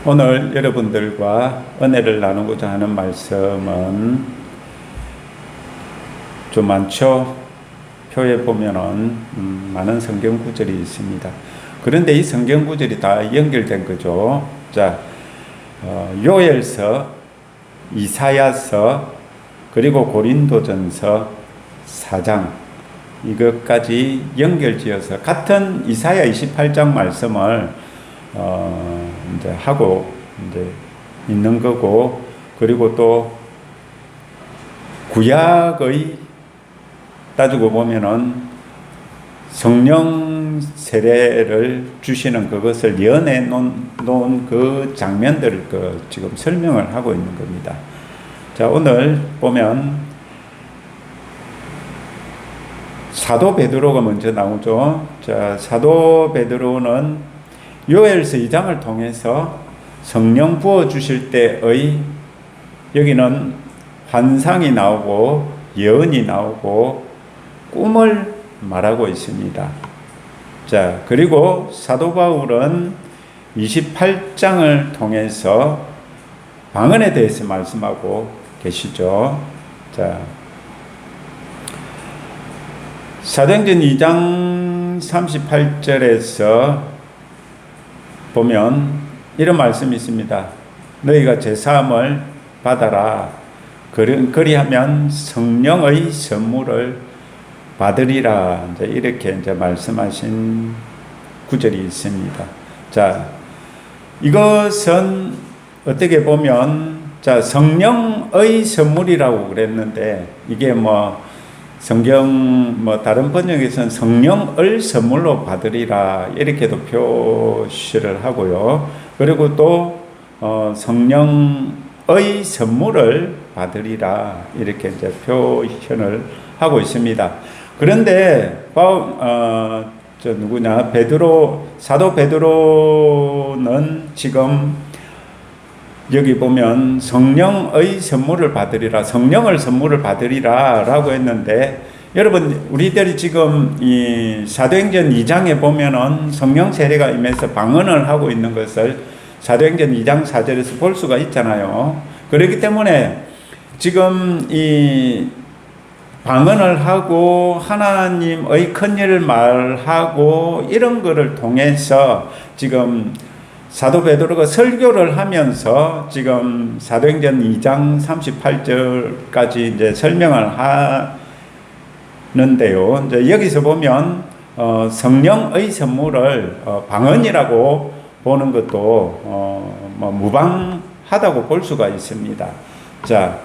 오늘 여러분들과 은혜를 나누고자 하는 말씀은 좀 많죠. 표에 보면은 많은 성경 구절이 있습니다. 그런데 이 성경 구절이 다 연결된 거죠. 자, 요엘서, 이사야서, 그리고 고린도전서 4장 이것까지 연결지어서 같은 이사야 28장 말씀을 이제 하고 이제 있는 거고, 그리고 또 구약의 따지고 보면은 성령 세례를 주시는 그것을 연해 놓은 그 장면들을 지금 설명을 하고 있는 겁니다. 자, 오늘 보면 사도 베드로가 먼저 나오죠. 자, 사도 베드로는 요엘서 2장을 통해서 성령 부어주실 때의 여기는 환상이 나오고 예언이 나오고 꿈을 말하고 있습니다. 자, 그리고 사도 바울은 28장을 통해서 방언에 대해서 말씀하고 계시죠. 자, 사도행전 2장 38절에서 보면 이런 말씀이 있습니다. 너희가 제사함을 받아라. 그리하면 성령의 선물을 받으리라. 이렇게 이제 말씀하신 구절이 있습니다. 자, 이것은 어떻게 보면 성령의 선물이라고 그랬는데, 이게 성경 다른 번역에서는 성령을 선물로 받으리라 이렇게도 표시를 하고요. 그리고 또 성령의 선물을 받으리라 이렇게 이제 표현을 하고 있습니다. 그런데 사도 베드로는 지금 여기 보면 성령의 선물을 받으리라, 성령을 선물을 받으리라 라고 했는데, 여러분 우리들이 지금 이 사도행전 2장에 보면은 성령 세례가 임해서 방언을 하고 있는 것을 사도행전 2장 4절에서 볼 수가 있잖아요. 그렇기 때문에 지금 이 방언을 하고 하나님의 큰 일을 말하고 이런 거를 통해서 지금 사도 베드로가 설교를 하면서 지금 사도행전 2장 38절까지 이제 설명을 하는데요. 이제 여기서 보면 성령의 선물을 방언이라고 보는 것도 무방하다고 볼 수가 있습니다. 자,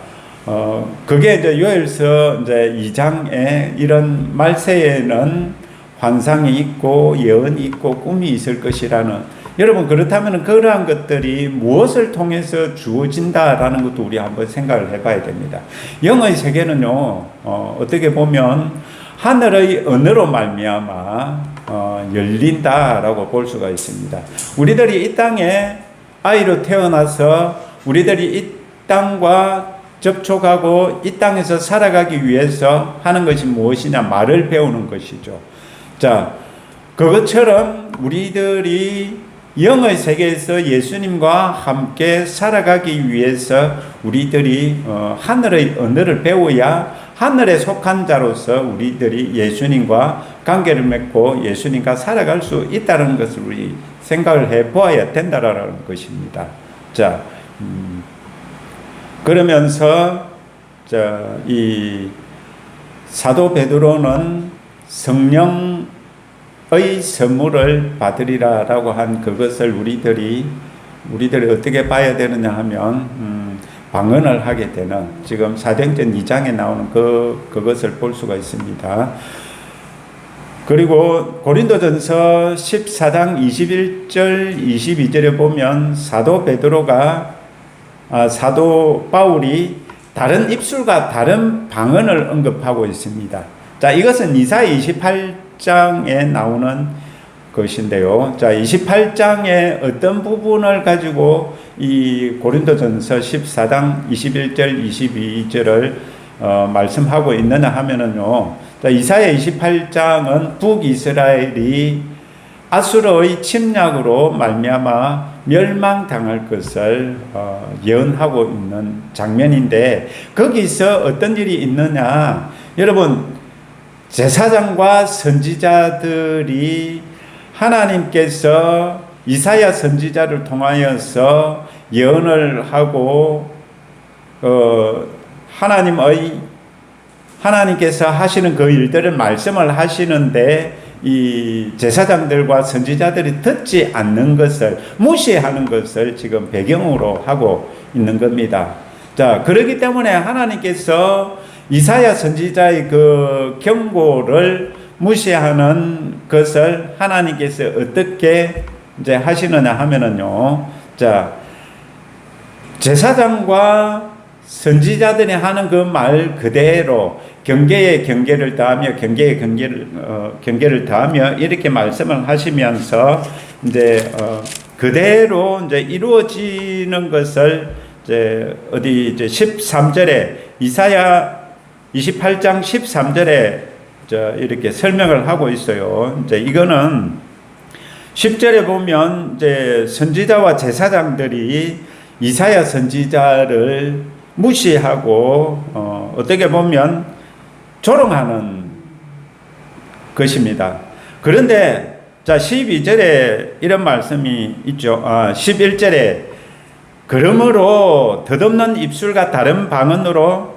그게 이제 요엘서 이제 2장에 이런 말세에는 환상이 있고 예언이 있고 꿈이 있을 것이라는, 여러분 그렇다면 그러한 것들이 무엇을 통해서 주어진다라는 것도 우리 한번 생각을 해봐야 됩니다. 영의 세계는요, 어떻게 보면 하늘의 언어로 말미암아 열린다라고 볼 수가 있습니다. 우리들이 이 땅에 아이로 태어나서 우리들이 이 땅과 접촉하고 이 땅에서 살아가기 위해서 하는 것이 무엇이냐? 말을 배우는 것이죠. 자, 그것처럼 우리들이 영의 세계에서 예수님과 함께 살아가기 위해서 우리들이 하늘의 언어를 배워야 하늘에 속한 자로서 우리들이 예수님과 관계를 맺고 예수님과 살아갈 수 있다는 것을 우리 생각을 해보아야 된다라는 것입니다. 자, 그러면서 이 사도 베드로는 성령의 선물을 받으리라라고 한 그것을 우리들이 어떻게 봐야 되느냐 하면 방언을 하게 되는, 지금 사도행전 2장에 나오는 그것을 볼 수가 있습니다. 그리고 고린도전서 14장 21절 22절에 보면 사도 바울이 다른 입술과 다른 방언을 언급하고 있습니다. 자, 이것은 이사야 28장에 나오는 것인데요. 자, 28장의 어떤 부분을 가지고 이 고린도전서 14장 21절 22절을 말씀하고 있느냐 하면은요. 자, 이사야 28장은 북이스라엘이 아수르의 침략으로 말미암아 멸망당할 것을 예언하고 있는 장면인데, 거기서 어떤 일이 있느냐, 여러분, 제사장과 선지자들이 하나님께서 이사야 선지자를 통하여서 예언을 하고 하나님께서 하시는 그 일들을 말씀을 하시는데, 이 제사장들과 선지자들이 듣지 않는 것을, 무시하는 것을 지금 배경으로 하고 있는 겁니다. 자, 그렇기 때문에 하나님께서 이사야 선지자의 그 경고를 무시하는 것을 하나님께서 어떻게 이제 하시느냐 하면은요, 자, 제사장과 선지자들이 하는 그 말 그대로 경계에 경계를 더하며 경계에 경계를 더하며 이렇게 말씀을 하시면서 이제 그대로 이제 이루어지는 것을 이제 어디 이제 13절에 이사야 28장 13절에 이렇게 설명을 하고 있어요. 이제 이거는 10절에 보면 이제 선지자와 제사장들이 이사야 선지자를 무시하고 어떻게 보면 조롱하는 것입니다. 그런데 자 12절에 이런 말씀이 있죠. 11절에 그러므로 덧없는 입술과 다른 방언으로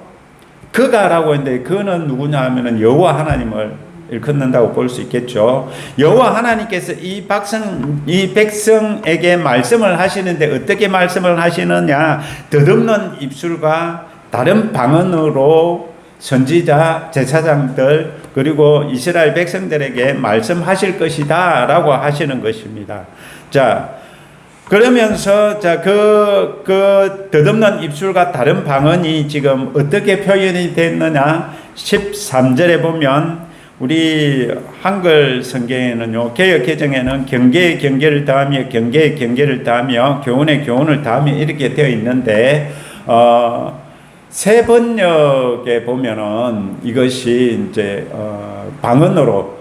그가라고 했는데, 그는 누구냐 하면은 여호와 하나님을 일컫는다고 볼 수 있겠죠. 여호와 하나님께서 이 백성에게 말씀을 하시는데 어떻게 말씀을 하시느냐, 덧없는 입술과 다른 방언으로 선지자, 제사장들 그리고 이스라엘 백성들에게 말씀하실 것이다 라고 하시는 것입니다. 자, 그러면서 자, 그 덧없는 입술과 다른 방언이 지금 어떻게 표현이 됐느냐, 13절에 보면 우리 한글 성경에는요, 개역 개정에는 경계에 경계를 더하며 경계에 경계를 더하며 교훈에 교훈을 더하며 이렇게 되어 있는데, 새 번역에 보면은 이것이 이제 방언으로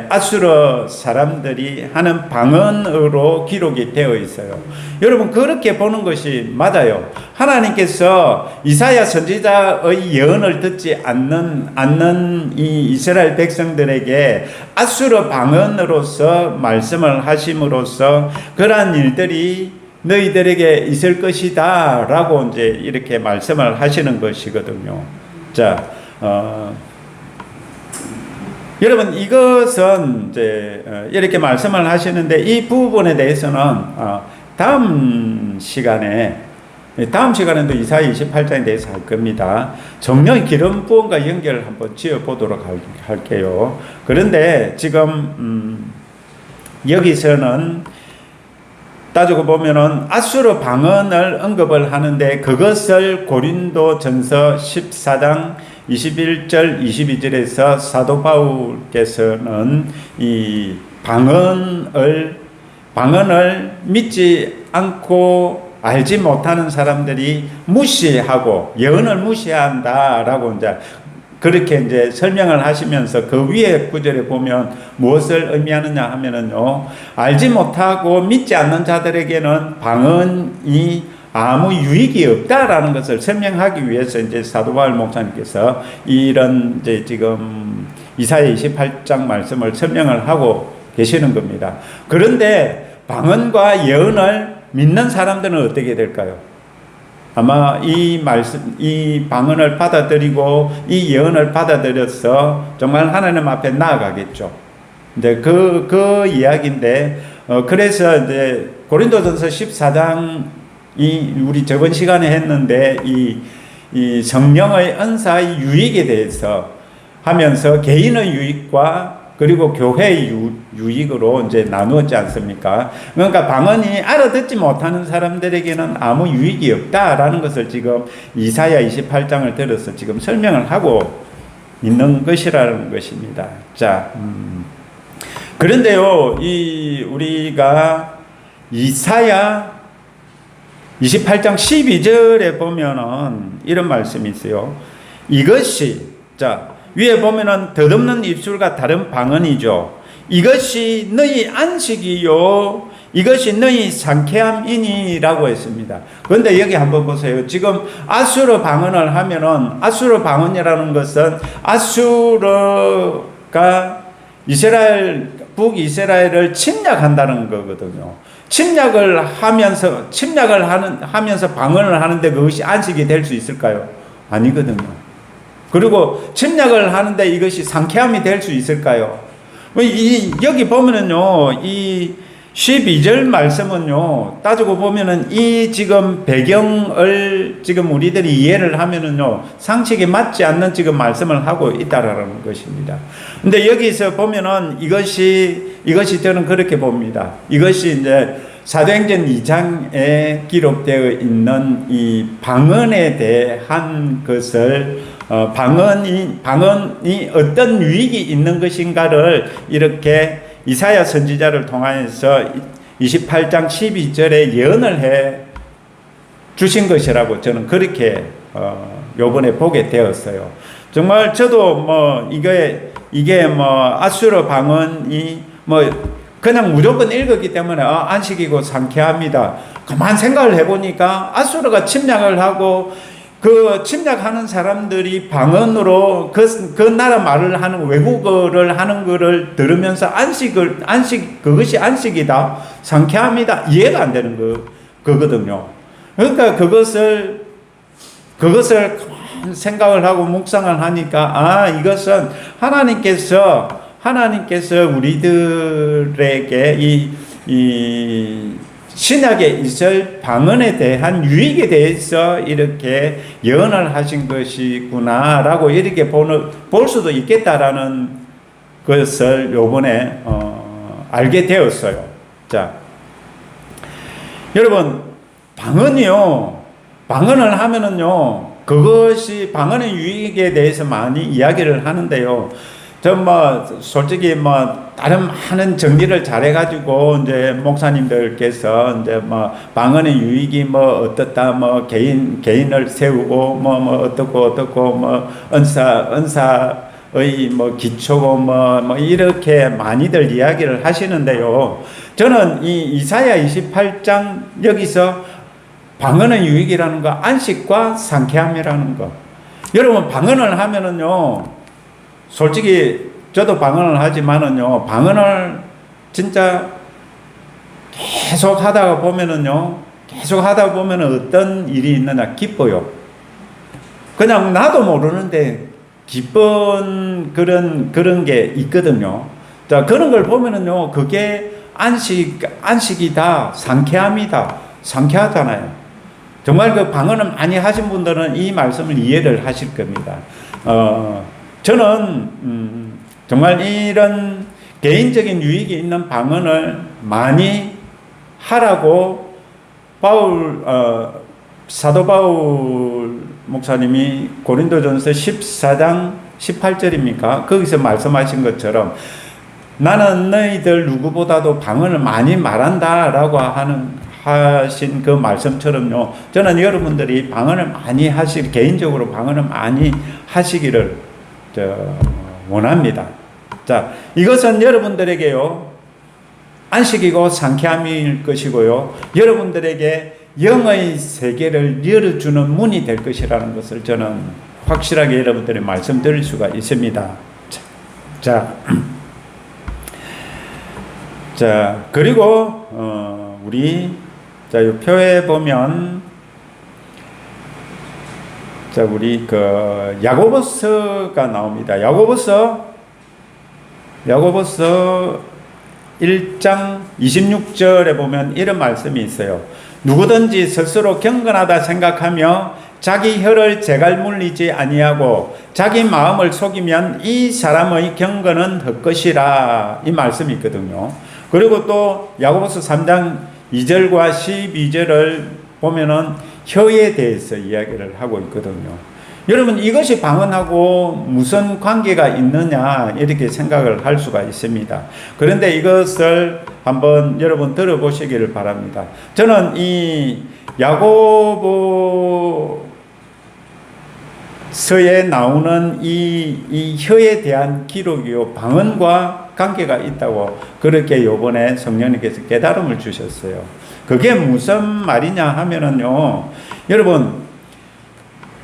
아수르 사람들이 하는 방언으로 기록이 되어 있어요. 여러분, 그렇게 보는 것이 맞아요. 하나님께서 이사야 선지자의 예언을 듣지 않는 이 이스라엘 백성들에게 아수르 방언으로서 말씀을 하심으로써 그러한 일들이 너희들에게 있을 것이다 라고 이제 이렇게 말씀을 하시는 것이거든요. 자, 여러분, 이것은 이제 이렇게 말씀을 하시는데, 이 부분에 대해서는 다음 시간에도 이사야 28장에 대해서 할 겁니다. 정령 기름 부음과 연결을 한번 지어 보도록 할게요. 그런데 지금 여기서는 따지고 보면은 아수르 방언을 언급을 하는데, 그것을 고린도전서 14장 21절 22절에서 사도 바울께서는 이 방언을 믿지 않고 알지 못하는 사람들이 무시하고 예언을 무시한다라고 이제 그렇게 이제 설명을 하시면서 그 위에 구절에 보면 무엇을 의미하느냐 하면은요, 알지 못하고 믿지 않는 자들에게는 방언이 아무 유익이 없다라는 것을 설명하기 위해서 이제 사도 바울 목사님께서 이런 이제 지금 이사야 28장 말씀을 설명을 하고 계시는 겁니다. 그런데 방언과 예언을 믿는 사람들은 어떻게 될까요? 아마 이 방언을 받아들이고 이 예언을 받아들여서 정말 하나님 앞에 나아가겠죠. 이제 그 이야기인데, 그래서 이제 고린도전서 14장이 우리 저번 시간에 했는데, 이 성령의 은사의 유익에 대해서 하면서 개인의 유익과 그리고 교회의 유익으로 이제 나누었지 않습니까? 그러니까 방언이 알아듣지 못하는 사람들에게는 아무 유익이 없다라는 것을 지금 이사야 28장을 들어서 지금 설명을 하고 있는 것이라는 것입니다. 자, 그런데요, 우리가 이사야 28장 12절에 보면은 이런 말씀이 있어요. 이것이, 자, 위에 보면은 덧없는 입술과 다른 방언이죠. 이것이 너희 안식이요 이것이 너희 상쾌함이니라고 했습니다. 그런데 여기 한번 보세요. 지금 아수르 방언을 하면은 아수르 방언이라는 것은 아수르가 이스라엘 북이스라엘을 침략한다는 거거든요. 침략을 하면서 방언을 하는데 그것이 안식이 될 수 있을까요? 아니거든요. 그리고 침략을 하는데 이것이 상쾌함이 될 수 있을까요? 여기 보면은요, 이 12절 말씀은요, 따지고 보면은 이 지금 배경을 지금 우리들이 이해를 하면은요, 상식에 맞지 않는 지금 말씀을 하고 있다라는 것입니다. 근데 여기서 보면은 이것이 저는 그렇게 봅니다. 이것이 이제 사도행전 2장에 기록되어 있는 이 방언에 대한 것을 방언이 어떤 유익이 있는 것인가를 이렇게 이사야 선지자를 통해서 28장 12절에 예언을 해 주신 것이라고 저는 그렇게 요번에 보게 되었어요. 정말 저도 뭐 이게 뭐 아수르 방언이 뭐 그냥 무조건 읽었기 때문에 안식이고 상쾌합니다. 가만 생각을 해보니까 아수르가 침략을 하고 그 침략하는 사람들이 방언으로 그 나라 말을 하는 외국어를 하는 것을 들으면서 그것이 안식이다, 상쾌합니다, 이해가 안 되는 거거든요. 그러니까 그것을 생각을 하고 묵상을 하니까 이것은 하나님께서 우리들에게 이 신약에 있을 방언에 대한 유익에 대해서 이렇게 예언을 하신 것이구나라고 이렇게 볼 수도 있겠다라는 것을 요번에 알게 되었어요. 자, 여러분, 방언을 하면은요, 그것이 방언의 유익에 대해서 많이 이야기를 하는데요. 솔직히 다른 많은 정리를 잘해가지고, 이제, 목사님들께서, 이제, 방언의 유익이 어떻다, 개인을 세우고, 어떻고, 은사의 기초고, 이렇게 많이들 이야기를 하시는데요. 저는 이 이사야 28장, 여기서 방언의 유익이라는 거, 안식과 상쾌함이라는 거. 여러분, 방언을 하면은요, 솔직히 저도 방언을 하지만은요, 방언을 진짜 계속 하다 보면은 어떤 일이 있느냐, 기뻐요. 그냥 나도 모르는데 기쁜 그런 게 있거든요. 자, 그런 걸 보면은요, 그게 안식이다, 상쾌하잖아요. 정말 그 방언을 많이 하신 분들은 이 말씀을 이해를 하실 겁니다. 저는 정말 이런 개인적인 유익이 있는 방언을 많이 하라고 사도 바울 목사님이 고린도전서 14장 18절입니까? 거기서 말씀하신 것처럼 나는 너희들 누구보다도 방언을 많이 말한다라고 하신 그 말씀처럼요, 저는 여러분들이 방언을 많이 개인적으로 방언을 많이 하시기를 원합니다. 자, 이것은 여러분들에게요, 안식이고 상쾌함일 것이고요, 여러분들에게 영의 세계를 열어주는 문이 될 것이라는 것을 저는 확실하게 여러분들이 말씀드릴 수가 있습니다. 자, 그리고 이 표에 보면, 우리 야고보서가 나옵니다. 야고보서 1장 26절에 보면 이런 말씀이 있어요. 누구든지 스스로 경건하다 생각하며 자기 혀를 제갈 물리지 아니하고 자기 마음을 속이면 이 사람의 경건은 헛것이라, 이 말씀이 있거든요. 그리고 또 야고보서 3장 2절과 12절을 보면은 혀에 대해서 이야기를 하고 있거든요. 여러분, 이것이 방언하고 무슨 관계가 있느냐, 이렇게 생각을 할 수가 있습니다. 그런데 이것을 한번 여러분 들어보시기를 바랍니다. 저는 이 야고보 서에 나오는 이 혀에 대한 기록이요 방언과 관계가 있다고 그렇게 요번에 성령님께서 깨달음을 주셨어요. 그게 무슨 말이냐 하면은요, 여러분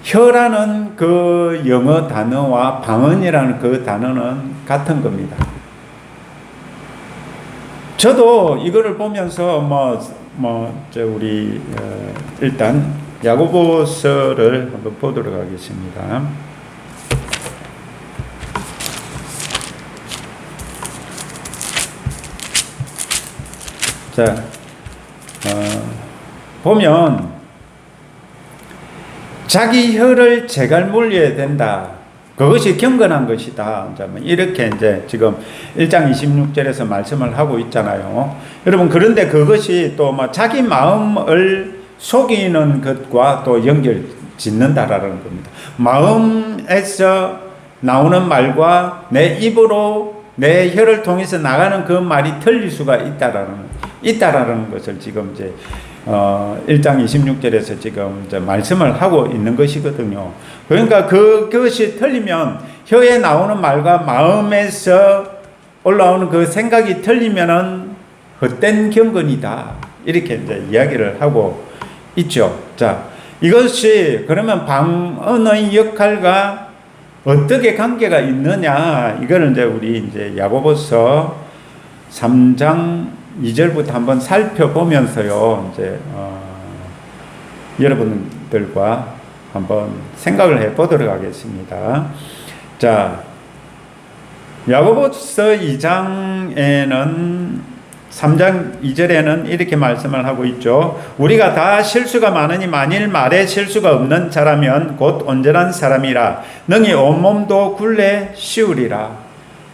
혀라는 그 영어 단어와 방언이라는 그 단어는 같은 겁니다. 저도 이거를 보면서 우리 일단 야고보서를 한번 보도록 하겠습니다. 자, 보면 자기 혀를 제갈 물려야 된다. 그것이 경건한 것이다. 이렇게 이제 지금 1장 26절에서 말씀을 하고 있잖아요. 여러분, 그런데 그것이 또 자기 마음을 속이는 것과 또 연결 짓는다라는 겁니다. 마음에서 나오는 말과 내 입으로 내 혀를 통해서 나가는 그 말이 틀릴 수가 있다라는 것을 지금 이제 1장 26절에서 지금 이제 말씀을 하고 있는 것이거든요. 그러니까 그것이 틀리면 혀에 나오는 말과 마음에서 올라오는 그 생각이 틀리면은 헛된 경건이다. 이렇게 이제 이야기를 하고 있죠. 자, 이것이 그러면 방언의 역할과 어떻게 관계가 있느냐? 이거는 이제 우리 이제 야고보서 3장 2절부터 한번 살펴보면서요, 이제 여러분들과 한번 생각을 해보도록 하겠습니다. 자, 야고보서 2장에는 3장 2절에는 이렇게 말씀을 하고 있죠. 우리가 다 실수가 많으니 만일 말에 실수가 없는 자라면 곧 온전한 사람이라 능히 온몸도 굴레 씌우리라.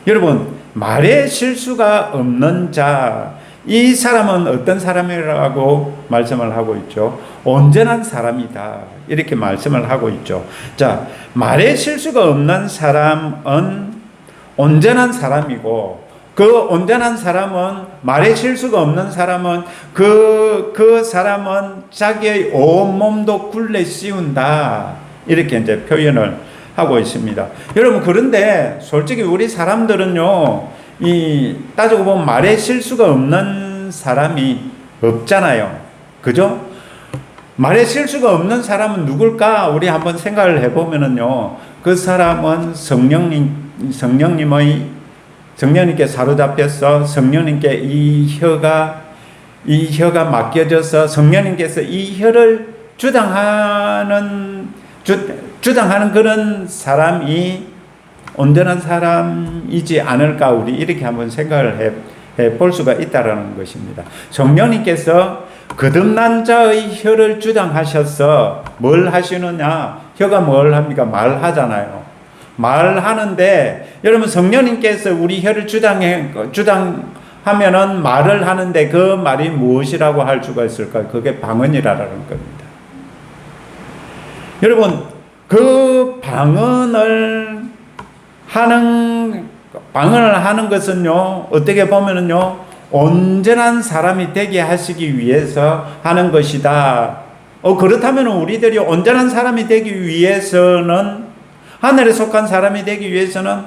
여러분, 말에 실수가 없는 자, 이 사람은 어떤 사람이라고 말씀을 하고 있죠? 온전한 사람이다. 이렇게 말씀을 하고 있죠. 자, 말에 실수가 없는 사람은 온전한 사람이고, 그 온전한 사람은, 말에 실수가 없는 사람은 그 사람은 자기의 온몸도 굴레 씌운다. 이렇게 이제 표현을 하고 있습니다. 여러분, 그런데 솔직히 우리 사람들은요, 따지고 보면 말에 실수가 없는 사람이 없잖아요. 그죠? 말에 실수가 없는 사람은 누굴까? 우리 한번 생각을 해보면은요, 그 사람은 성령님께 사로잡혀서 성령님께 이 혀가 맡겨져서 성령님께서 이 혀를 주장하는 그런 사람이 온전한 사람이지 않을까, 우리 이렇게 한번 생각을 해 볼 수가 있다라는 것입니다. 성령님께서 거듭난 자의 혀를 주장하셔서 뭘 하시느냐? 혀가 뭘 합니까? 말하잖아요. 말하는데, 여러분, 성령님께서 우리 혀를 주장하면은 말을 하는데 그 말이 무엇이라고 할 수가 있을까요? 그게 방언이라는 겁니다. 여러분, 그 방언을 하는 것은요, 어떻게 보면은요, 온전한 사람이 되게 하시기 위해서 하는 것이다. 그렇다면 우리들이 온전한 사람이 되기 위해서는, 하늘에 속한 사람이 되기 위해서는,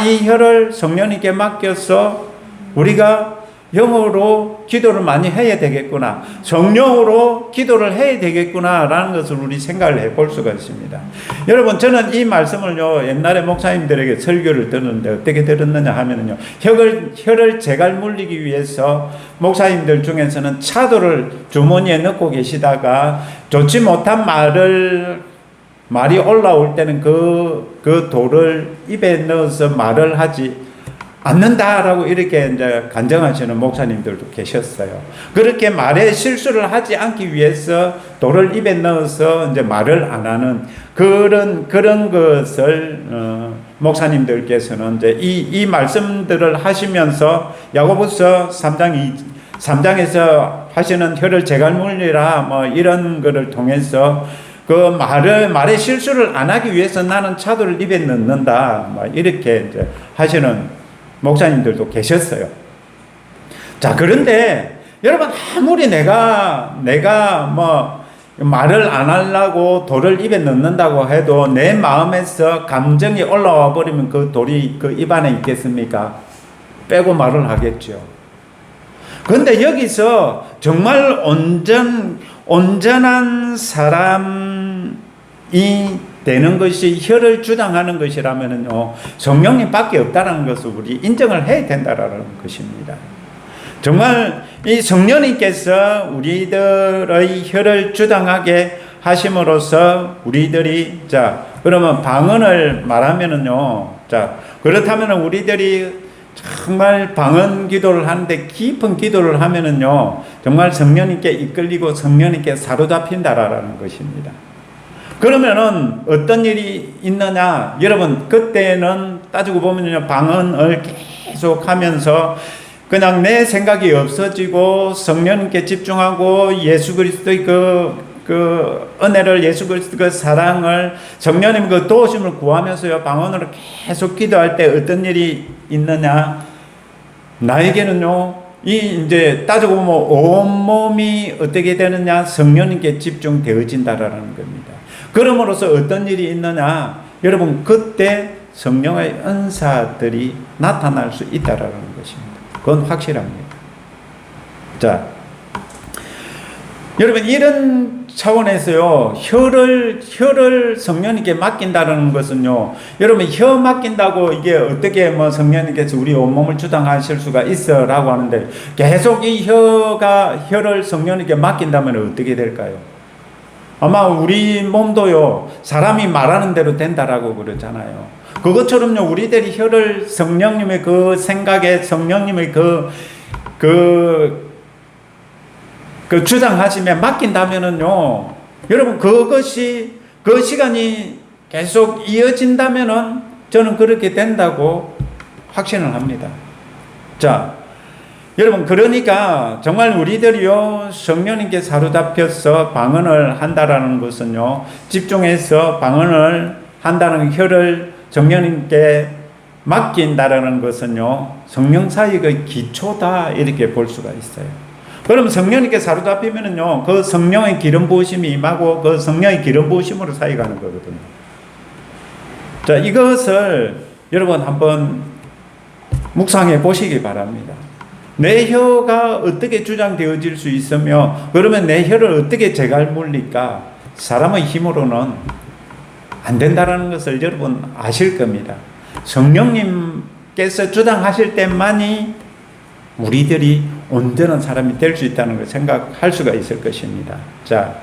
이 혀를 성령님께 맡겨서 우리가 영어로 기도를 많이 해야 되겠구나, 성령으로 기도를 해야 되겠구나 라는 것을 우리 생각을 해볼 수가 있습니다. 여러분, 저는 이 말씀을요, 옛날에 목사님들에게 설교를 듣는데 어떻게 들었느냐 하면은요, 혀를 제갈 물리기 위해서 목사님들 중에서는 차도를 주머니에 넣고 계시다가 좋지 못한 말이 올라올 때는 그 돌을 입에 넣어서 말을 하지 않는다라고 이렇게 이제 간증하시는 목사님들도 계셨어요. 그렇게 말에 실수를 하지 않기 위해서 돌을 입에 넣어서 이제 말을 안 하는 그런 것을 목사님들께서는 이제 이 말씀들을 하시면서 야고보서 3장에서 하시는 혀를 제갈 물리라 이런 거를 통해서 그 말에 실수를 안 하기 위해서 나는 차도를 입에 넣는다 이렇게 이제 하시는 목사님들도 계셨어요. 자, 그런데 여러분, 아무리 내가 말을 안 하려고 돌을 입에 넣는다고 해도 내 마음에서 감정이 올라와 버리면 그 돌이 그 입 안에 있겠습니까? 빼고 말을 하겠죠. 그런데 여기서 정말 온전한 사람이 되는 것이 혀를 주장하는 것이라면요, 성령님밖에 없다는 것을 우리 인정을 해야 된다라는 것입니다. 정말 이 성령님께서 우리들의 혀를 주장하게 하심으로써 우리들이, 자, 그러면 방언을 말하면은요, 자, 그렇다면 우리들이 정말 방언 기도를 하는데 깊은 기도를 하면은요, 정말 성령님께 이끌리고 성령님께 사로잡힌다라는 것입니다. 그러면은 어떤 일이 있느냐? 여러분, 그때는 따지고 보면요, 방언을 계속 하면서 그냥 내 생각이 없어지고 성령님께 집중하고 예수 그리스도의 그 은혜를, 예수 그리스도의 그 사랑을, 성령님 그 도우심을 구하면서요, 방언으로 계속 기도할 때 어떤 일이 있느냐? 나에게는요, 이제 따지고 보면 온몸이 어떻게 되느냐? 성령님께 집중되어진다라는 겁니다. 그럼으로써 어떤 일이 있느냐? 여러분, 그때 성령의 은사들이 나타날 수 있다라는 것입니다. 그건 확실합니다. 자, 여러분, 이런 차원에서요, 혀를 성령님께 맡긴다는 것은요, 여러분, 혀 맡긴다고 이게 어떻게 뭐 성령님께서 우리 온몸을 주장하실 수가 있어 라고 하는데, 계속 이 혀를 성령님께 맡긴다면 어떻게 될까요? 아마 우리 몸도요, 사람이 말하는 대로 된다라고 그러잖아요. 그것처럼요, 우리들이 혀를 성령님의 그 생각에, 성령님의 그 주장하심에 맡긴다면은요, 여러분, 그것이, 그 시간이 계속 이어진다면은 저는 그렇게 된다고 확신을 합니다. 자, 여러분, 그러니까 정말 우리들이요, 성령님께 사로잡혀서 방언을 한다라는 것은요, 집중해서 방언을 한다는 혀를 성령님께 맡긴다라는 것은요, 성령 사역의 기초다, 이렇게 볼 수가 있어요. 그럼 성령님께 사로잡히면은요, 그 성령의 기름 부으심이 임하고 그 성령의 기름 부으심으로 사역하는 거거든요. 자, 이것을 여러분 한번 묵상해 보시기 바랍니다. 내 혀가 어떻게 주장되어질 수 있으며, 그러면 내 혀를 어떻게 제갈물릴까? 사람의 힘으로는 안 된다라는 것을 여러분 아실 겁니다. 성령님께서 주장하실 때만이 우리들이 온전한 사람이 될 수 있다는 걸 생각할 수가 있을 것입니다. 자,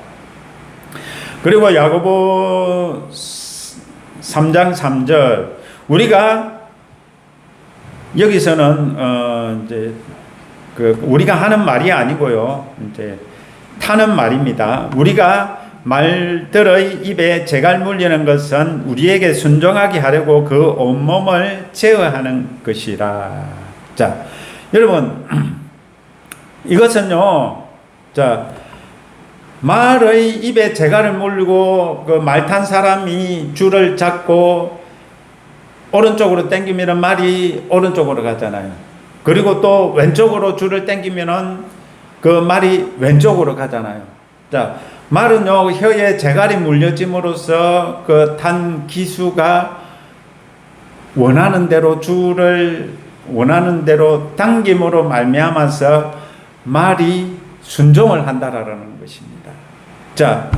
그리고 야고보 3장 3절, 우리가 여기서는 이제 우리가 하는 말이 아니고요, 이제 타는 말입니다. 우리가 말들의 입에 재갈 물리는 것은 우리에게 순종하게 하려고 그 온몸을 제어하는 것이라. 자, 여러분, 이것은요, 자, 말의 입에 재갈을 물리고 그 말 탄 사람이 줄을 잡고 오른쪽으로 당기면 말이 오른쪽으로 가잖아요. 그리고 또 왼쪽으로 줄을 당기면은 그 말이 왼쪽으로 가잖아요. 자, 말은요, 혀에 재갈이 물려짐으로써 그 탄 기수가 원하는 대로 줄을 원하는 대로 당김으로 말미암아서 말이 순종을 한다라는 것입니다. 자,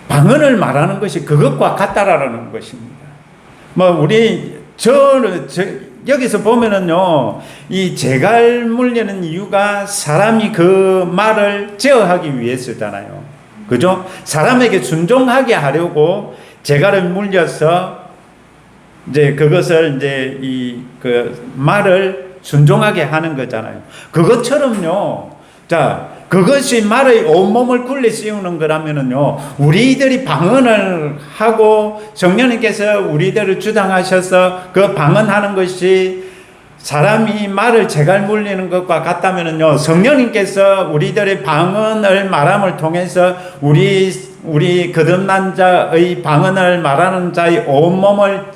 방언을 말하는 것이 그것과 같다라는 것입니다. 뭐 우리 여기서 보면은요, 이 재갈 물리는 이유가 사람이 그 말을 제어하기 위해서잖아요. 그죠? 사람에게 순종하게 하려고 재갈을 물려서 이제 그것을 이제 그 말을 순종하게 하는 거잖아요. 그것처럼요. 자, 그것이 말의 온몸을 굴려 씌우는 거라면은요, 우리들이 방언을 하고 성령님께서 우리들을 주장하셔서 그 방언하는 것이 사람이 말을 재갈 물리는 것과 같다면은요, 성령님께서 우리들의 방언을 말함을 통해서 우리 거듭난 자의 방언을 말하는 자의 온몸을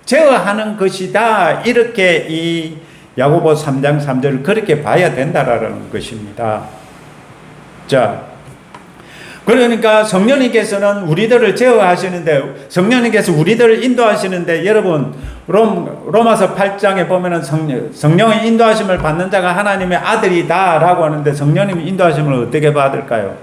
제어하는 것이다. 이렇게 이 야고보 3장 3절을 그렇게 봐야 된다라는 것입니다. 자, 그러니까 성령님께서는 우리들을 제어하시는데, 성령님께서 우리들을 인도하시는데, 여러분 로마서 8장에 보면은 성령의 인도하심을 받는 자가 하나님의 아들이다라고 하는데, 성령님의 인도하심을 어떻게 받을까요?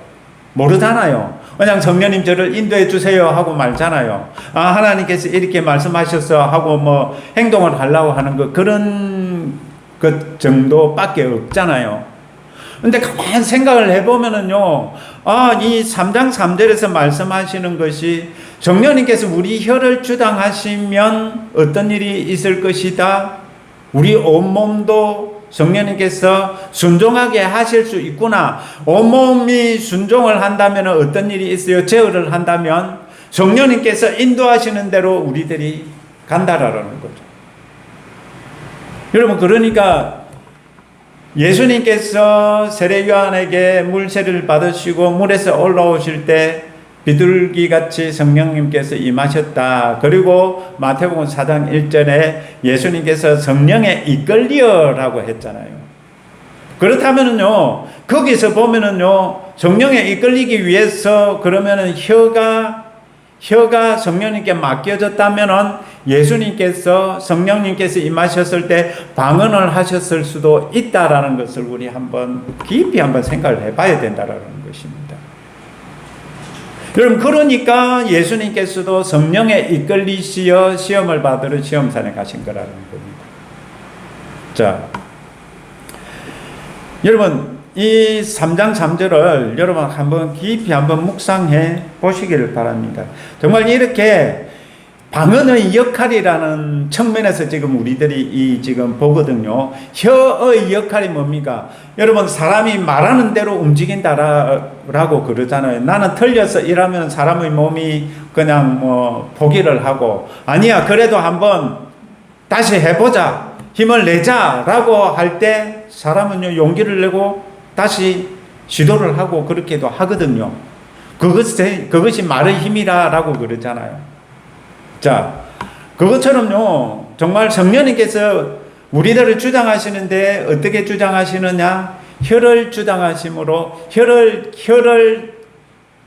모르잖아요. 그냥 성령님 저를 인도해 주세요 하고 말잖아요. 아, 하나님께서 이렇게 말씀하셔서 하고 뭐 행동을 하려고 하는 그런 것 정도밖에 없잖아요. 근데 가만 생각을 해보면은요, 이 3장 3절에서 말씀하시는 것이 성령님께서 우리 혀를 주장하시면 어떤 일이 있을 것이다. 우리 온몸도 성령님께서 순종하게 하실 수 있구나. 온몸이 순종을 한다면 어떤 일이 있어요? 제어를 한다면 성령님께서 인도하시는 대로 우리들이 간다라는 거죠. 여러분, 그러니까 예수님께서 세례 요한에게 물세례를 받으시고 물에서 올라오실 때 비둘기같이 성령님께서 임하셨다. 그리고 마태복음 4장 1절에 예수님께서 성령에 이끌리어라고 했잖아요. 그렇다면은요, 거기서 보면은요, 성령에 이끌리기 위해서 그러면은 혀가 성령님께 맡겨졌다면은 예수님께서 성령님께서 임하셨을 때 방언을 하셨을 수도 있다라는 것을 우리 깊이 한번 생각을 해봐야 된다라는 것입니다. 여러분, 그러니까 예수님께서도 성령에 이끌리시어 시험을 받으러 시험산에 가신 거라는 겁니다. 자, 여러분, 이 3장 3절을 여러분 한번 깊이 한번 묵상해 보시기를 바랍니다. 정말 이렇게 방언의 역할이라는 측면에서 지금 우리들이 지금 보거든요. 혀의 역할이 뭡니까? 여러분, 사람이 말하는 대로 움직인다라고 그러잖아요. 나는 틀려서 이러면 사람의 몸이 그냥 뭐 포기를 하고, 아니야, 그래도 한번 다시 해보자, 힘을 내자라고 할 때 사람은요, 용기를 내고 다시 시도를 하고 그렇게도 하거든요. 그것이 말의 힘이라고 그러잖아요. 자, 그것처럼요, 정말 성령님께서 우리들을 주장하시는데 어떻게 주장하시느냐? 혀를 주장하심으로, 혀를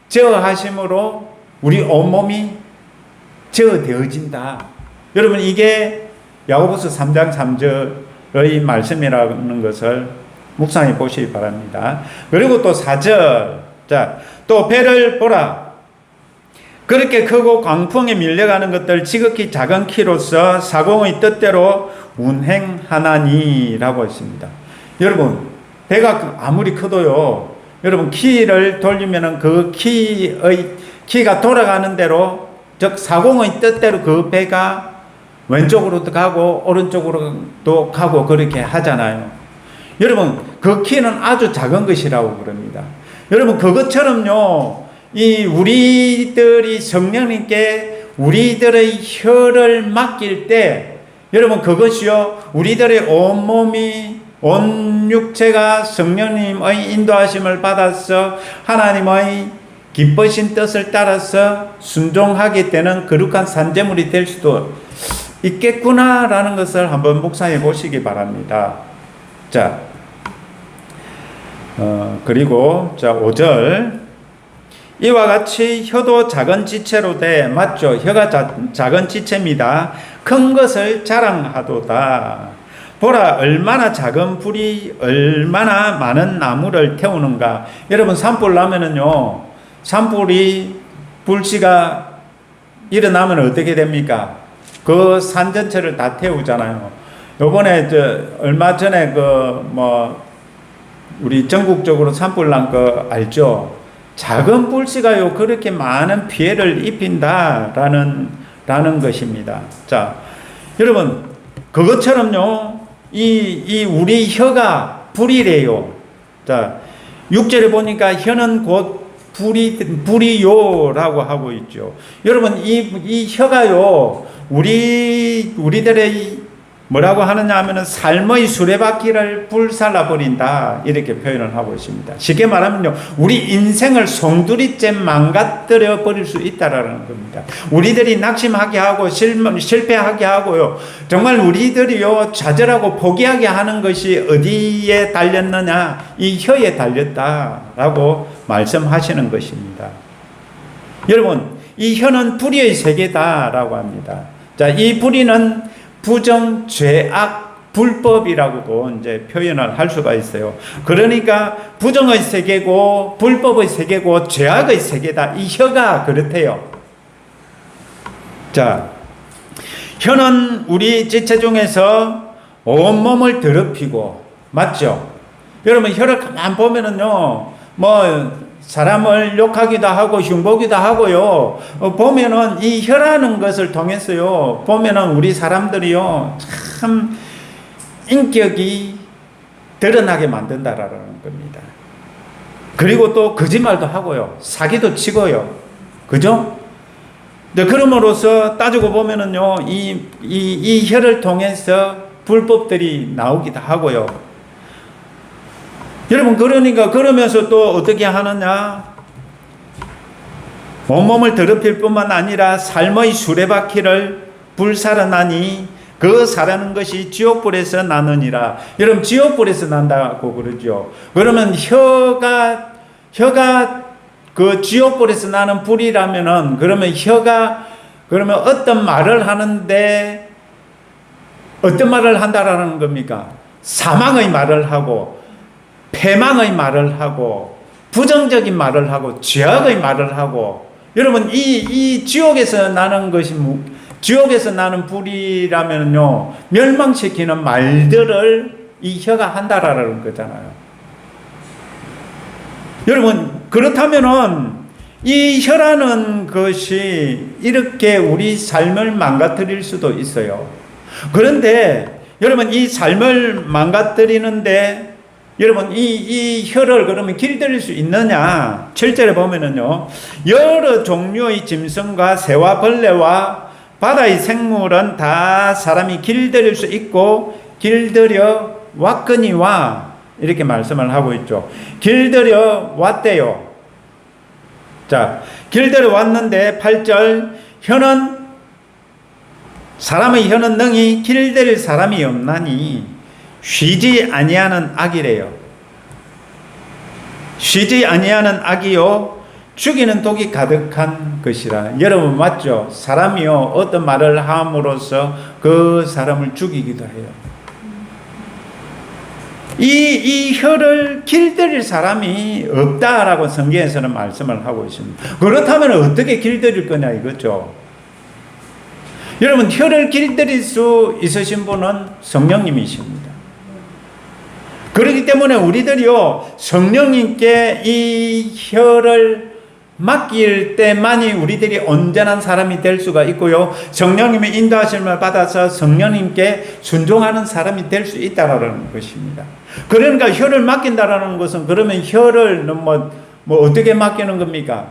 제어하심으로 우리 온몸이 제어되어진다. 여러분, 이게 야고보서 3장 3절의 말씀이라는 것을 묵상해 보시기 바랍니다. 그리고 또 4절, 자, 또 배를 보라. 그렇게 크고 광풍에 밀려가는 것들 지극히 작은 키로서 사공의 뜻대로 운행하나니라고 했습니다. 여러분, 배가 아무리 커도요, 여러분, 키를 돌리면은 그 키가 돌아가는 대로, 즉 사공의 뜻대로 그 배가 왼쪽으로도 가고 오른쪽으로도 가고 그렇게 하잖아요. 여러분, 그 키는 아주 작은 것이라고 그럽니다. 여러분, 그것처럼요, 우리들이 성령님께 우리들의 혀를 맡길 때, 여러분, 그것이요, 우리들의 온몸이, 온 육체가 성령님의 인도하심을 받아서 하나님의 기쁘신 뜻을 따라서 순종하게 되는 거룩한 산재물이 될 수도 있겠구나라는 것을 한번 묵상해 보시기 바랍니다. 자, 그리고 자, 5절. 이와 같이 혀도 작은 지체로 돼. 맞죠? 혀가 작은 지체입니다. 큰 것을 자랑하도다. 보라, 얼마나 작은 불이 얼마나 많은 나무를 태우는가. 여러분, 산불 나면은요, 불씨가 일어나면 어떻게 됩니까? 그 산 전체를 다 태우잖아요. 요번에 얼마 전에 우리 전국적으로 산불 난 거 알죠? 작은 불씨가요, 그렇게 많은 피해를 입힌다라는 것입니다. 자, 여러분, 그것처럼요, 우리 혀가 불이래요. 자, 6절에 보니까 혀는 곧 불이요라고 하고 있죠. 여러분, 이 혀가요, 우리들의 뭐라고 하느냐 하면은 삶의 수레바퀴를 불살라 버린다 이렇게 표현을 하고 있습니다. 쉽게 말하면요, 우리 인생을 송두리째 망가뜨려 버릴 수 있다라는 겁니다. 우리들이 낙심하게 하고 실패하게 하고요, 정말 우리들이요 좌절하고 포기하게 하는 것이 어디에 달렸느냐, 이 혀에 달렸다라고 말씀하시는 것입니다. 여러분, 이 혀는 불의의 세계다라고 합니다. 자, 이 불의는 부정, 죄악, 불법이라고도 이제 표현을 할 수가 있어요. 그러니까 부정의 세계고 불법의 세계고 죄악의 세계다. 이 혀가 그렇대요. 자, 혀는 우리 지체 중에서 온몸을 더럽히고, 맞죠? 여러분, 혀를 가만 보면은요, 뭐 사람을 욕하기도 하고 흉보기도 하고요. 보면은 이 혀라는 것을 통해서요, 보면은 우리 사람들이요, 참 인격이 드러나게 만든다라는 겁니다. 그리고 또 거짓말도 하고요, 사기도 치고요, 그죠? 네, 그럼으로써 따지고 보면은요, 이 혀를 통해서 불법들이 나오기도 하고요. 여러분, 그러니까 그러면서 또 어떻게 하느냐, 온몸을 더럽힐 뿐만 아니라 삶의 수레바퀴를 불살아나니 그 사라는 것이 지옥불에서 나느니라. 여러분, 지옥불에서 난다고 그러죠. 그러면 혀가 그 지옥불에서 나는 불이라면은, 그러면 혀가 그러면 어떤 말을 하는데 어떤 말을 한다라는 겁니까? 사망의 말을 하고, 패망의 말을 하고, 부정적인 말을 하고, 죄악의 말을 하고. 여러분, 이 지옥에서 나는 것이, 지옥에서 나는 불이라면요, 멸망시키는 말들을 이 혀가 한다라는 거잖아요. 여러분, 그렇다면은 이 혀라는 것이 이렇게 우리 삶을 망가뜨릴 수도 있어요. 그런데 여러분, 이 삶을 망가뜨리는데 여러분, 이 혀를 그러면 길들일 수 있느냐? 7절에 보면은요, 여러 종류의 짐승과 새와 벌레와 바다의 생물은 다 사람이 길들일 수 있고 길들여 왔거니와, 이렇게 말씀을 하고 있죠. 길들여 왔대요. 자, 길들여 왔는데 8절, 사람의 혀는 능히 길들일 사람이 없나니 쉬지 아니하는 악이래요. 쉬지 아니하는 악이요 죽이는 독이 가득한 것이라. 여러분, 맞죠? 사람이요 어떤 말을 함으로써 그 사람을 죽이기도 해요. 이 혀를 길들일 사람이 없다라고 성경에서는 말씀을 하고 있습니다. 그렇다면 어떻게 길들일 거냐 이거죠. 여러분, 혀를 길들일 수 있으신 분은 성령님이십니다. 그렇기 때문에 우리들이요, 성령님께 이 혀를 맡길 때만이 우리들이 온전한 사람이 될 수가 있고요, 성령님의 인도하심을 받아서 성령님께 순종하는 사람이 될 수 있다라는 것입니다. 그러니까 혀를 맡긴다라는 것은, 그러면 혀를 뭐 어떻게 맡기는 겁니까?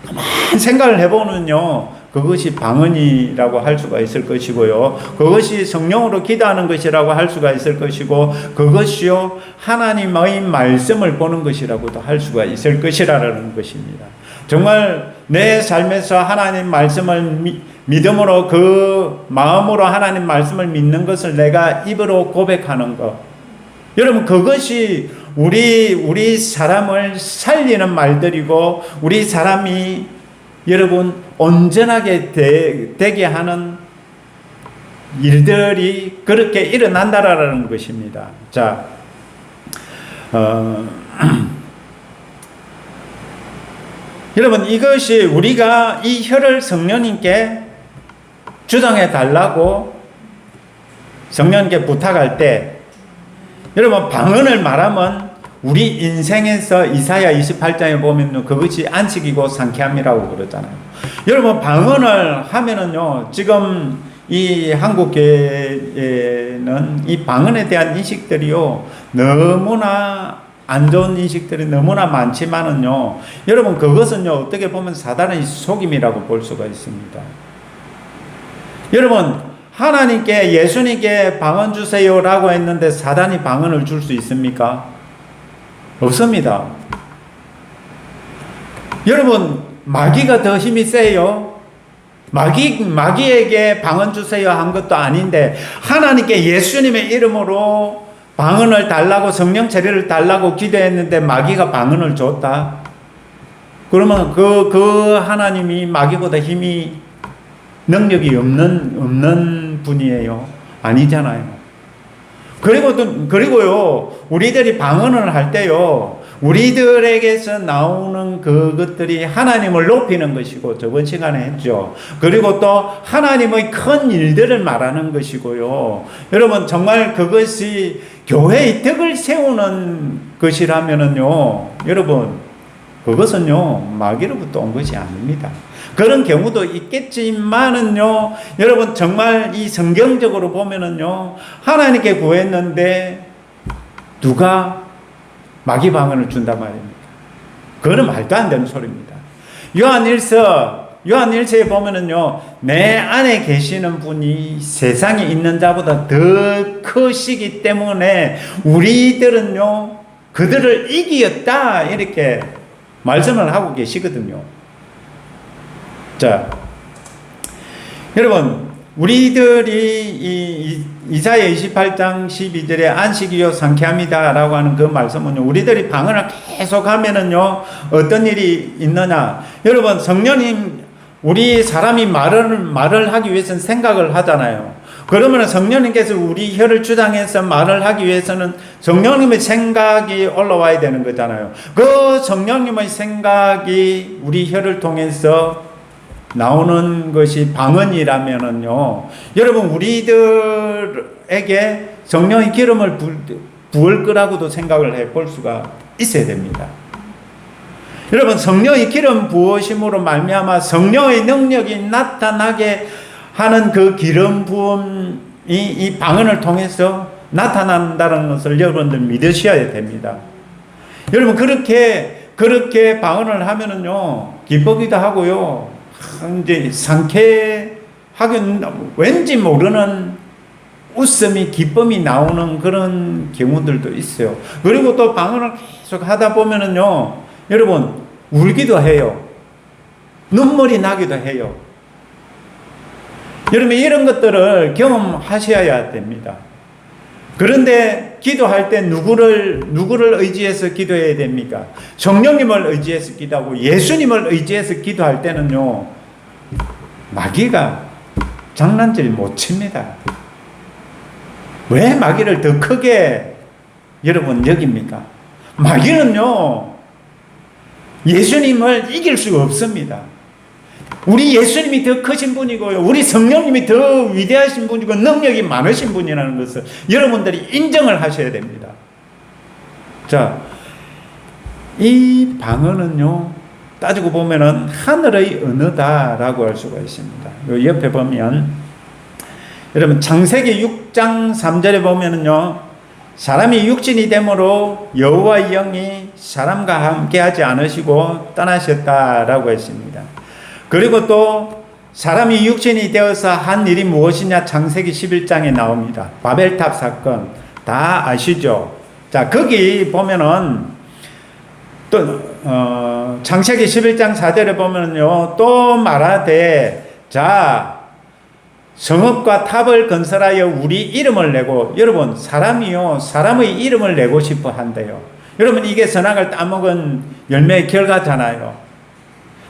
가만 생각을 해보면요, 그것이 방언이라고 할 수가 있을 것이고요, 그것이 성령으로 기도하는 것이라고 할 수가 있을 것이고, 그것이요 하나님의 말씀을 보는 것이라고도 할 수가 있을 것이라는 것입니다. 정말 내 삶에서 하나님 말씀을 믿음으로, 그 마음으로 하나님 말씀을 믿는 것을 내가 입으로 고백하는 것, 여러분, 그것이 우리 사람을 살리는 말들이고, 우리 사람이 여러분 온전하게 되게 하는 일들이 그렇게 일어난다라는 것입니다. 자, 여러분, 이것이 우리가 이 혀를 성령님께 주장해 달라고 성령님께 부탁할 때, 여러분, 방언을 말하면 우리 인생에서 이사야 28장에 보면 그것이 안식이고 상쾌함이라고 그러잖아요. 여러분, 방언을 하면은요, 지금 이 한국계에는 이 방언에 대한 인식들이요, 너무나 안 좋은 인식들이 너무나 많지만은요, 여러분, 그것은요, 어떻게 보면 사단의 속임이라고 볼 수가 있습니다. 여러분, 하나님께 예수님께 방언 주세요라고 했는데 사단이 방언을 줄 수 있습니까? 없습니다. 여러분, 마귀가 더 힘이 세요. 마귀에게 방언 주세요 한 것도 아닌데 하나님께 예수님의 이름으로 방언을 달라고, 성령 세례를 달라고 기도했는데 마귀가 방언을 줬다. 그러면 그 하나님이 마귀보다 힘이, 능력이 없는 분이에요? 아니잖아요. 그리고요, 우리들이 방언을 할 때요, 우리들에게서 나오는 그것들이 하나님을 높이는 것이고, 저번 시간에 했죠. 그리고 또 하나님의 큰 일들을 말하는 것이고요. 여러분, 정말 그것이 교회의 덕을 세우는 것이라면은요, 여러분, 그것은요, 마귀로부터 온 것이 아닙니다. 그런 경우도 있겠지만은요, 여러분, 정말 이 성경적으로 보면은요, 하나님께 구했는데 누가 마귀 방언을 준단 말입니다. 그거는 말도 안 되는 소리입니다. 요한일서에 보면은요, 내 안에 계시는 분이 세상에 있는 자보다 더 크시기 때문에 우리들은요, 그들을 이기었다, 이렇게 말씀을 하고 계시거든요. 자, 여러분, 우리들이 이사야 28장 12절에 안식이요 상쾌합니다 라고 하는 그 말씀은요, 우리들이 방언을 계속 하면은요, 어떤 일이 있느냐. 여러분, 성령님, 우리 사람이 말을 하기 위해서는 생각을 하잖아요. 그러면 성령님께서 우리 혀를 주장해서 말을 하기 위해서는 성령님의 생각이 올라와야 되는 거잖아요. 그 성령님의 생각이 우리 혀를 통해서 나오는 것이 방언이라면은요, 여러분, 우리들에게 성령의 기름을 부을 거라고도 생각을 해볼 수가 있어야 됩니다. 여러분, 성령의 기름 부으심으로 말미암아 성령의 능력이 나타나게 하는 그 기름 부음이 이 방언을 통해서 나타난다는 것을 여러분들 믿으셔야 됩니다. 여러분, 그렇게 방언을 하면은요, 기쁘기도 하고요, 이제 상쾌하게 왠지 모르는 웃음이, 기쁨이 나오는 그런 경우들도 있어요. 그리고 또 방언을 계속 하다 보면은요, 여러분, 울기도 해요. 눈물이 나기도 해요. 여러분, 이런 것들을 경험하셔야 됩니다. 그런데 기도할 때 누구를 의지해서 기도해야 됩니까? 성령님을 의지해서 기도하고 예수님을 의지해서 기도할 때는요, 마귀가 장난질 못 칩니다. 왜 마귀를 더 크게 여러분 여깁니까? 마귀는요, 예수님을 이길 수가 없습니다. 우리 예수님이 더 크신 분이고요, 우리 성령님이 더 위대하신 분이고 능력이 많으신 분이라는 것을 여러분들이 인정을 하셔야 됩니다. 자, 이 방언은요, 따지고 보면은 하늘의 언어다라고 할 수가 있습니다. 요 옆에 보면 여러분, 창세기 6장 3절에 보면은요, 사람이 육신이 되므로 여호와의 영이 사람과 함께하지 않으시고 떠나셨다라고 했습니다. 그리고 또 사람이 육신이 되어서 한 일이 무엇이냐, 창세기 11장에 나옵니다. 바벨탑 사건 다 아시죠? 자, 거기 보면은 또 창세기 11장 4절에 보면요, 또 말하되, 자, 성읍과 탑을 건설하여 우리 이름을 내고, 여러분, 사람이요, 사람의 이름을 내고 싶어 한대요. 여러분, 이게 선악을 따먹은 열매의 결과잖아요.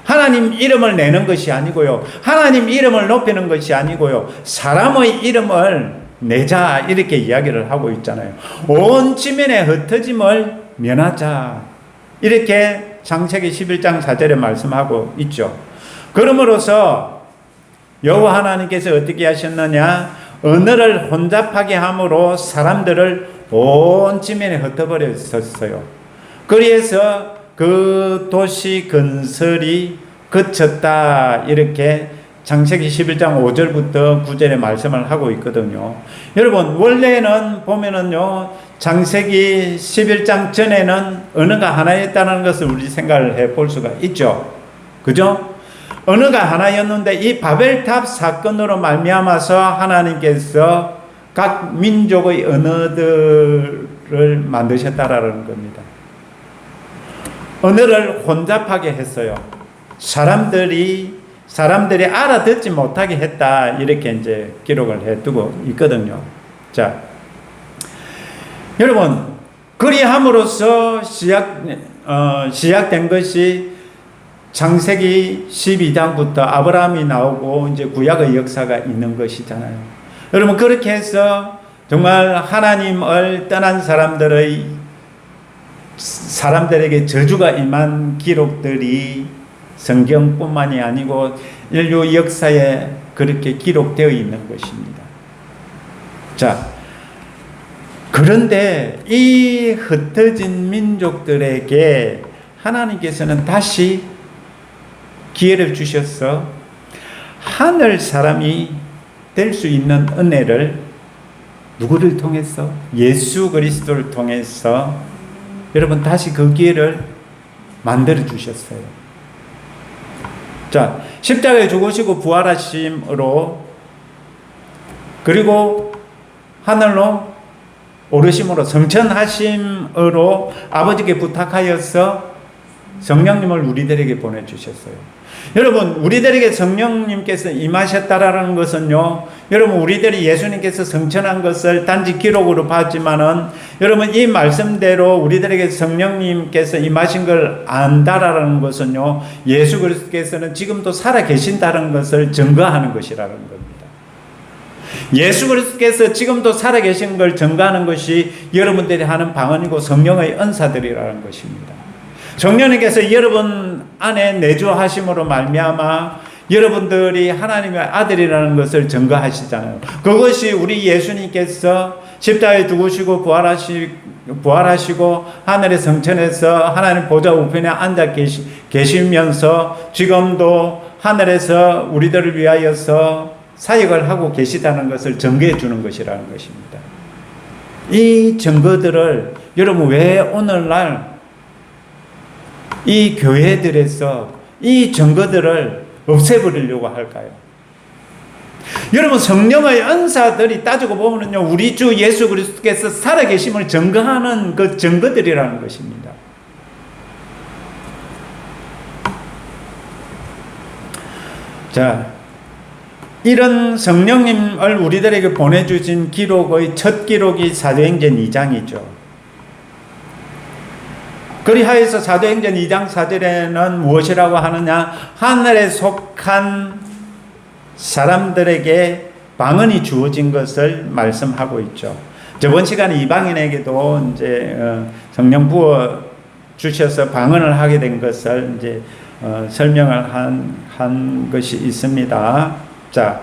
하나님 이름을 내는 것이 아니고요, 하나님 이름을 높이는 것이 아니고요, 사람의 이름을 내자, 이렇게 이야기를 하고 있잖아요. 온 지면에 흩어짐을 면하자, 이렇게 창세기 11장 4절에 말씀하고 있죠. 그러므로서 여호와 하나님께서 어떻게 하셨느냐, 언어를 혼잡하게 함으로 사람들을 온 지면에 흩어버렸었어요. 그래서 그 도시 건설이 그쳤다, 이렇게 창세기 11장 5절부터 9절에 말씀을 하고 있거든요. 여러분, 원래는 보면은요, 창세기 11장 전에는 언어가 하나였다는 것을 우리 생각을 해볼 수가 있죠. 그죠? 언어가 하나였는데 이 바벨탑 사건으로 말미암아서 하나님께서 각 민족의 언어들을 만드셨다라는 겁니다. 언어를 혼잡하게 했어요. 사람들이 알아듣지 못하게 했다. 이렇게 이제 기록을 해두고 있거든요. 자, 여러분, 그리함으로써 시작된 것이 창세기 12장부터 아브라함이 나오고 이제 구약의 역사가 있는 것이잖아요. 여러분, 그렇게 해서 정말 하나님을 떠난 사람들에게 저주가 임한 기록들이 성경뿐만이 아니고 인류 역사에 그렇게 기록되어 있는 것입니다. 자, 그런데 이 흩어진 민족들에게 하나님께서는 다시 기회를 주셔서 하늘 사람이 될 수 있는 은혜를 누구를 통해서? 예수 그리스도를 통해서 여러분 다시 그 기회를 만들어 주셨어요. 자, 십자가에 죽으시고 부활하심으로 그리고 하늘로 오르심으로 성천하심으로 아버지께 부탁하여서 성령님을 우리들에게 보내주셨어요. 여러분, 우리들에게 성령님께서 임하셨다라는 것은요, 여러분, 우리들이 예수님께서 성천한 것을 단지 기록으로 봤지만은, 여러분, 이 말씀대로 우리들에게 성령님께서 임하신 걸 안다라는 것은요, 예수 그리스도께서는 지금도 살아 계신다는 것을 증거하는 것이라는 겁니다. 예수 그리스도께서 지금도 살아 계신 걸 증거하는 것이 여러분들이 하는 방언이고 성령의 은사들이라는 것입니다. 성령님께서 여러분 안에 내주하심으로 말미암아 여러분들이 하나님의 아들이라는 것을 증거하시잖아요. 그것이 우리 예수님께서 십자가에 죽으시고 부활하시고 하늘의 성천에서 하나님 보좌 우편에 앉아 계시면서 지금도 하늘에서 우리들을 위하여서 사역을 하고 계시다는 것을 증거해 주는 것이라는 것입니다. 이 증거들을 여러분 왜 오늘날 이 교회들에서 이 증거들을 없애버리려고 할까요? 여러분, 성령의 은사들이 따지고 보면요, 우리 주 예수 그리스도께서 살아계심을 증거하는 그 증거들이라는 것입니다. 자, 이런 성령님을 우리들에게 보내주신 기록의 첫 기록이 사도행전 2장이죠. 그리하여서 사도행전 2장 4절에는 무엇이라고 하느냐? 하늘에 속한 사람들에게 방언이 주어진 것을 말씀하고 있죠. 저번 시간에 이방인에게도 이제 성령 부어 주셔서 방언을 하게 된 것을 이제 설명을 한 것이 있습니다. 자,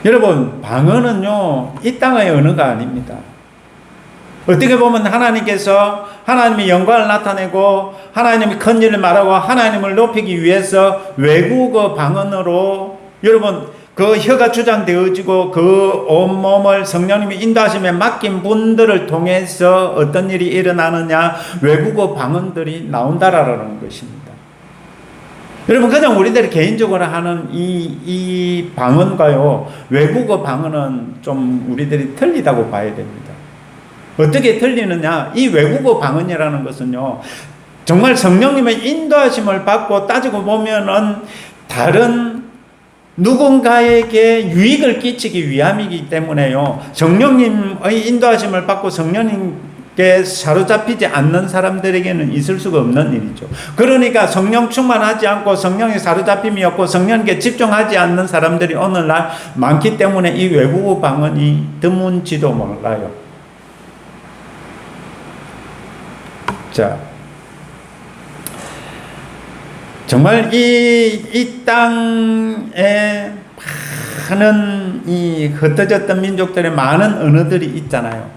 여러분, 방언은요, 이 땅의 언어가 아닙니다. 어떻게 보면 하나님께서 하나님의 영광을 나타내고 하나님의 큰 일을 말하고 하나님을 높이기 위해서 외국어 방언으로 여러분 그 혀가 주장되어지고 그 온몸을 성령님이 인도하심에 맡긴 분들을 통해서 어떤 일이 일어나느냐? 외국어 방언들이 나온다라는 것입니다. 여러분, 그냥 우리들이 개인적으로 하는 이 방언과요, 외국어 방언은 좀 우리들이 틀리다고 봐야 됩니다. 어떻게 틀리느냐? 이 외국어 방언이라는 것은요, 정말 성령님의 인도하심을 받고 따지고 보면은 다른 누군가에게 유익을 끼치기 위함이기 때문에요, 성령님의 인도하심을 받고 성령님께 사로잡히지 않는 사람들에게는 있을 수가 없는 일이죠. 그러니까 성령 충만하지 않고 성령의 사로잡힘이 없고 성령께 집중하지 않는 사람들이 오늘날 많기 때문에 이 외국어 방언이 드문지도 몰라요. 자, 정말 이 땅에 많은 이 흩어졌던 민족들의 많은 언어들이 있잖아요.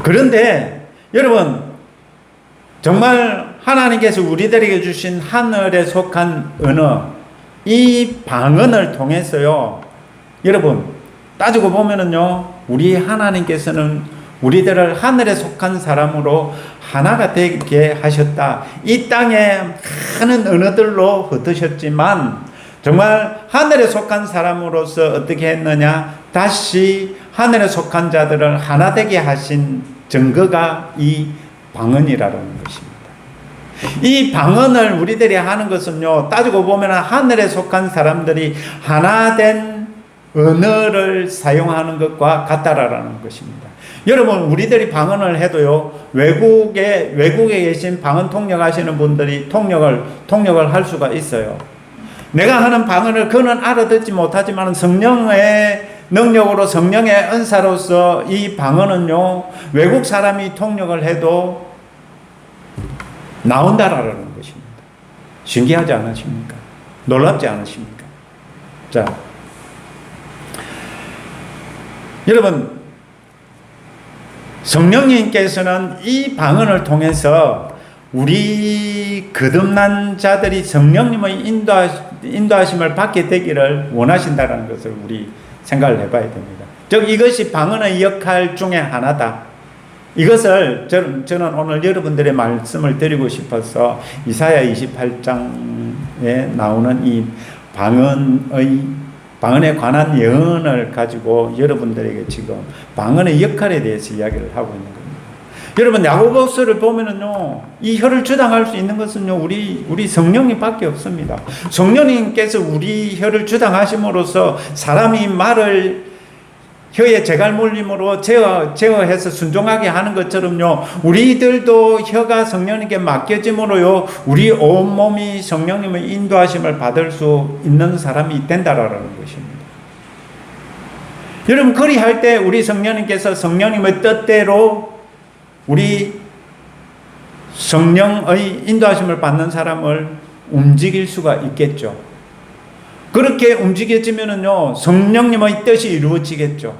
그런데 여러분, 정말 하나님께서 우리들에게 주신 하늘에 속한 언어, 이 방언을 통해서요, 여러분 따지고 보면은요, 우리 하나님께서는 우리들을 하늘에 속한 사람으로 하나가 되게 하셨다. 이 땅에 많은 언어들로 흩으셨지만 정말 하늘에 속한 사람으로서 어떻게 했느냐? 다시 하늘에 속한 자들을 하나 되게 하신 증거가 이 방언이라는 것입니다. 이 방언을 우리들이 하는 것은요, 따지고 보면 하늘에 속한 사람들이 하나 된 언어를 사용하는 것과 같다라는 것입니다. 여러분, 우리들이 방언을 해도요, 외국에 계신 방언 통역하시는 분들이 통역을 할 수가 있어요. 내가 하는 방언을 그는 알아듣지 못하지만 성령의 능력으로, 성령의 은사로서 이 방언은요, 외국 사람이 통역을 해도 나온다라는 것입니다. 신기하지 않으십니까? 놀랍지 않으십니까? 자, 여러분, 성령님께서는 이 방언을 통해서 우리 거듭난 자들이 성령님의 인도하심을 받게 되기를 원하신다는 것을 우리 생각을 해봐야 됩니다. 즉, 이것이 방언의 역할 중에 하나다. 이것을 저는 오늘 여러분들의 말씀을 드리고 싶어서 이사야 28장에 나오는 이 방언에 관한 예언을 가지고 여러분들에게 지금 방언의 역할에 대해서 이야기를 하고 있는 겁니다. 여러분, 야고보서를 보면은요, 이 혀를 주당할 수 있는 것은요, 우리 성령님밖에 없습니다. 성령님께서 우리 혀를 주당하심으로써 사람이 말을 혀에 재갈물림으로 제어해서 순종하게 하는 것처럼요, 우리들도 혀가 성령님께 맡겨짐으로요, 우리 온몸이 성령님의 인도하심을 받을 수 있는 사람이 된다라는 것입니다. 여러분, 그리할 때 우리 성령님께서 성령님의 뜻대로 우리 성령의 인도하심을 받는 사람을 움직일 수가 있겠죠. 그렇게 움직여지면은요, 성령님의 뜻이 이루어지겠죠.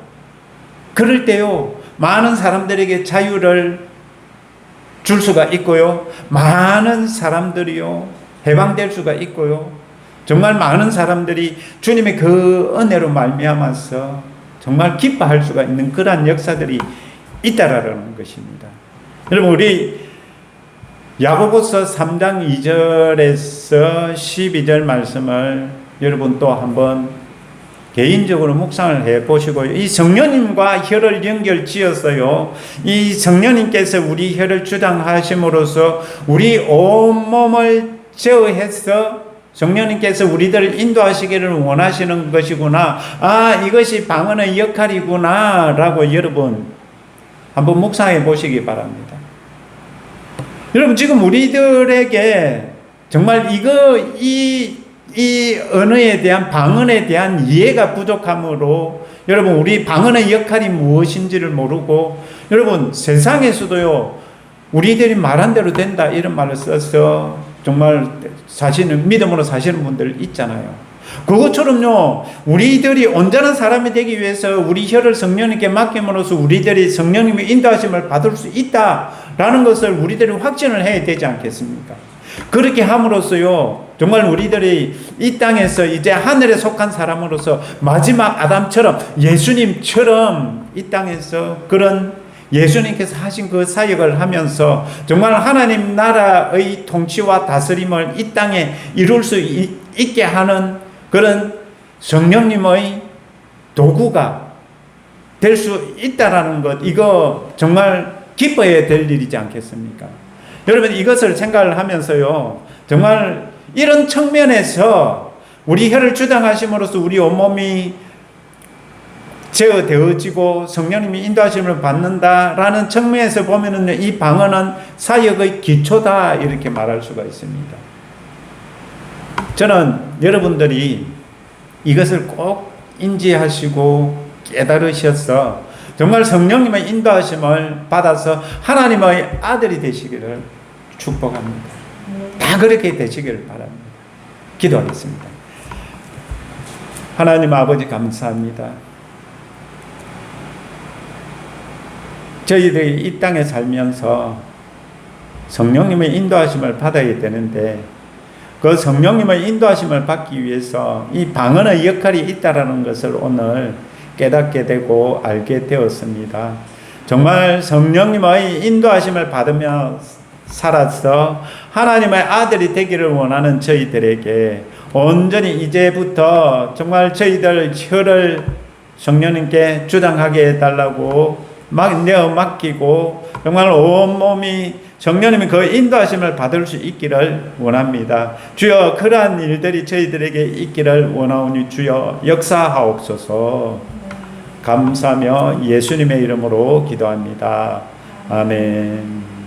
그럴 때요, 많은 사람들에게 자유를 줄 수가 있고요, 많은 사람들이요, 해방될 수가 있고요, 정말 많은 사람들이 주님의 그 은혜로 말미암아서 정말 기뻐할 수가 있는 그러한 역사들이 있다라는 것입니다. 여러분, 우리 야고보서 3장 2절에서 12절 말씀을 여러분 또 한번 개인적으로 묵상을 해 보시고요. 이 성령님과 혀를 연결 지어서요, 이 성령님께서 우리 혀를 주장하심으로써 우리 온몸을 제어해서 성령님께서 우리들을 인도하시기를 원하시는 것이구나. 아, 이것이 방언의 역할이구나 라고 여러분 한번 묵상해 보시기 바랍니다. 여러분, 지금 우리들에게 정말 이 언어에 대한, 방언에 대한 이해가 부족함으로 여러분, 우리 방언의 역할이 무엇인지를 모르고, 여러분, 세상에서도요, 우리들이 말한 대로 된다 이런 말을 써서 정말 믿음으로 사시는 분들 있잖아요. 그것처럼요, 우리들이 온전한 사람이 되기 위해서 우리 혀를 성령님께 맡김으로써 우리들이 성령님의 인도하심을 받을 수 있다라는 것을 우리들이 확신을 해야 되지 않겠습니까? 그렇게 함으로써요, 정말 우리들이 이 땅에서 이제 하늘에 속한 사람으로서 마지막 아담처럼, 예수님처럼 이 땅에서 그런 예수님께서 하신 그 사역을 하면서 정말 하나님 나라의 통치와 다스림을 이 땅에 이룰 수 있게 하는 그런 성령님의 도구가 될 수 있다라는 것, 이거 정말 기뻐해야 될 일이지 않겠습니까? 여러분, 이것을 생각을 하면서요, 정말 이런 측면에서 우리 혀를 주장하심으로써 우리 온몸이 제어되어지고 성령님이 인도하심을 받는다라는 측면에서 보면은 이 방언은 사역의 기초다 이렇게 말할 수가 있습니다. 저는 여러분들이 이것을 꼭 인지하시고 깨달으셔서 정말 성령님의 인도하심을 받아서 하나님의 아들이 되시기를 축복합니다. 다 그렇게 되시기를 바랍니다. 기도하겠습니다. 하나님 아버지, 감사합니다. 저희들이 이 땅에 살면서 성령님의 인도하심을 받아야 되는데, 그 성령님의 인도하심을 받기 위해서 이 방언의 역할이 있다라는 것을 오늘 깨닫게 되고 알게 되었습니다. 정말 성령님의 인도하심을 받으며 살아서 하나님의 아들이 되기를 원하는 저희들에게 온전히 이제부터 정말 저희들 혀를 성령님께 주장하게 해달라고 내어 맡기고 정말 온몸이 성령님이 그 인도하심을 받을 수 있기를 원합니다. 주여, 그러한 일들이 저희들에게 있기를 원하오니 주여 역사하옵소서. 감사하며 예수님의 이름으로 기도합니다. 아멘.